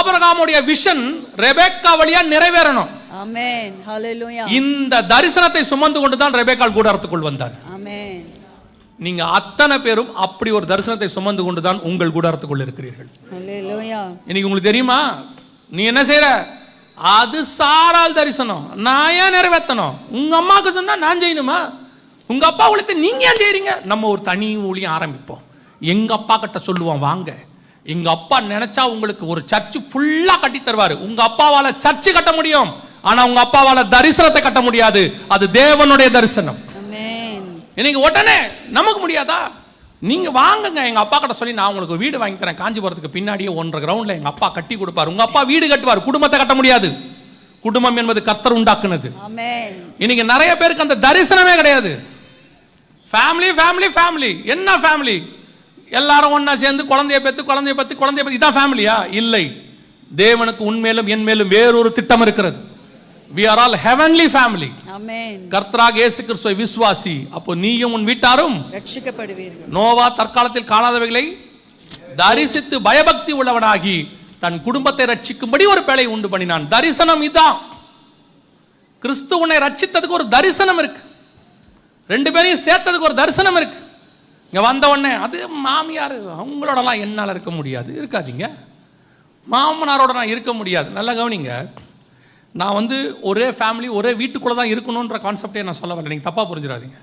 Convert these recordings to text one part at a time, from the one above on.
ஆபிரகாமுடைய vision Rebecca வழியா நிறைவேறணும். ஆமென். ஹalleluya. இந்த தரிசனத்தை சுமந்து கொண்டு தான் ரெபெக்காள் கூடாரத்துக்குள் வந்தார். ஆமென். நீங்க அத்தனை பேரும் அப்படி ஒரு தரிசனத்தை சுமந்து கொண்டு தான் உங்கள் கூடாரத்துக்குள் இருக்கிறீர்கள். ஹalleluya. இன்னைக்கு உங்களுக்கு தெரியுமா, நீ என்ன செய்யற? அது சாரால் தரிசனம். நான் ஏன் நிறைவேற்றணும்? உங்க அம்மாவுக்கு சொன்னா நான் செய்யணுமா? உங்க அப்பா ஊழியத்தை நீங்க ஏன் செய்றீங்க? நம்ம ஒரு தனி ஊழியம் ஆரம்பிப்போம். எங்க அப்பா கிட்ட சொல்லுவோம், வாங்க, எங்க அப்பா நினைச்சா உங்களுக்கு ஒரு சர்ச்சு ஃபுல்லா கட்டி தருவாரு. உங்க அப்பாவால சர்ச்சு கட்ட முடியும், ஆனா உங்க அப்பாவால தரிசனத்தை கட்ட முடியாது. அது தேவனுடைய தரிசனம். ஆமென். இன்னைக்கு உடனே நமக்கு முடியாதா? நீங்க வாங்குங்க, எங்க அப்பா கிட்ட சொல்லி நான் உங்களுக்கு வீடு வாங்கி தரேன், காஞ்சிபுரத்துக்கு பின்னாடியே 1.5 கிரவுண்ட்ல எங்க அப்பா கட்டி கொடுப்பாரு. உங்க அப்பா வீடு கட்டுவார், குடும்பத்தை கட்ட முடியாது. குடும்பம் என்பது கர்த்தர் உண்டாக்குனது. ஆமென். இன்னைக்கு நிறைய பேருக்கு அந்த தரிசனமே கிடையாது. Family family family. என்ன ஃபேமிலி? எல்லாரும் ஒண்ணா சேர்ந்து குழந்தைய பெத்து இதான் ஃபேமிலியா? இல்லை. தேவனுக்கு உன்மேலும் என் மேலும் வேறொரு திட்டம் இருக்கிறது. We are all heavenly family. ஆமென். கர்த்தராகிய இயேசு கிறிஸ்துவை விசுவாசி, அப்போ நீயும் உன் வீட்டாரும் ரட்சிக்கப்படுவீர்கள். நோவா தற்காலத்தில் காணாதவைகளை தரிசித்து பயபக்தி உள்ளவனாகி தன் குடும்பத்தை ரட்சிக்கும்படி ஒரு பேழை உண்டு பண்ணினான். தரிசனம் இதான். கிறிஸ்து உன்னை ரட்சித்ததுக்கு ஒரு தரிசனம் இருக்கு. 2 பேரையும் சேர்த்ததுக்கு ஒரு தரிசனம் இருக்கு. இங்க வந்த உடனே அது மாமியார் அவங்களோடலாம் என்னால் இருக்க முடியாது, இருக்காதீங்க. மாமனாரோட நான் இருக்க முடியாது. நல்லா கவனிங்க, நான் ஒரே ஃபேமிலி ஒரே வீட்டுக்குள்ளே தான் இருக்கணுன்ற கான்செப்டே நான் சொல்ல வரல. நீங்கள் தப்பாக புரிஞ்சிடாதீங்க.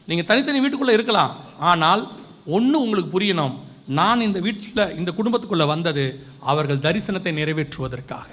நீங்கள் தனித்தனி வீட்டுக்குள்ளே இருக்கலாம், ஆனால் ஒன்று உங்களுக்கு புரியணும், நான் இந்த வீட்டில் இந்த குடும்பத்துக்குள்ளே வந்தது அவர்கள் தரிசனத்தை நிறைவேற்றுவதற்காக.